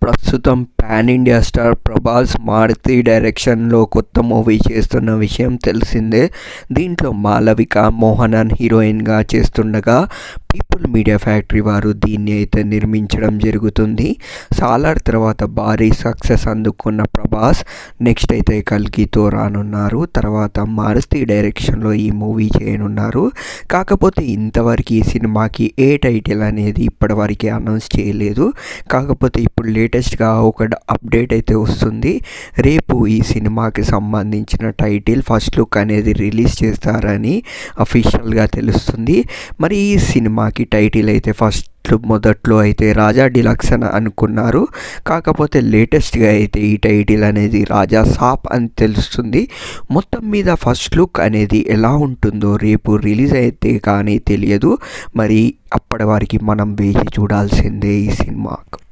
ప్రస్తుతం pan India star Prabhas Maruthi డైరెక్షన్లో కొత్త మూవీ చేస్తున్న విషయం తెలిసిందే. దీంట్లో మాళవిక మోహనన్ హీరోయిన్గా చేస్తుండగా పీపుల్ మీడియా ఫ్యాక్టరీ వారు దీన్ని అయితే నిర్మించడం జరుగుతుంది. సాలార్ తర్వాత భారీ సక్సెస్ అందుకున్న ప్రభాస్ నెక్స్ట్ అయితే కల్కితో రానున్నారు. తర్వాత మారుతి డైరెక్షన్లో ఈ మూవీ చేయనున్నారు. కాకపోతే ఇంతవరకు ఈ సినిమాకి ఏ టైటిల్ అనేది ఇప్పటివరకు అనౌన్స్ చేయలేదు. కాకపోతే ఇప్పుడు లేటెస్ట్గా ఒక అప్డేట్ అయితే వస్తుంది. రేపు ఈ సినిమాకి సంబంధించిన టైటిల్ ఫస్ట్ లుక్ అనేది రిలీజ్ చేస్తారని అఫీషియల్గా తెలుస్తుంది. మరి ఈ సినిమాకి టైటిల్ అయితే మొదట్లో అయితే రాజా డిలక్స్ అని అనుకున్నారు. కాకపోతే లేటెస్ట్గా అయితే ఈ టైటిల్ అనేది రాజా సాబ్ అని తెలుస్తుంది. మొత్తం మీద ఫస్ట్ లుక్ అనేది ఎలా ఉంటుందో రేపు రిలీజ్ అయితే కానీ తెలియదు. మరి అప్పటి వరకు మనం వేచి చూడాల్సిందే ఈ సినిమాకు.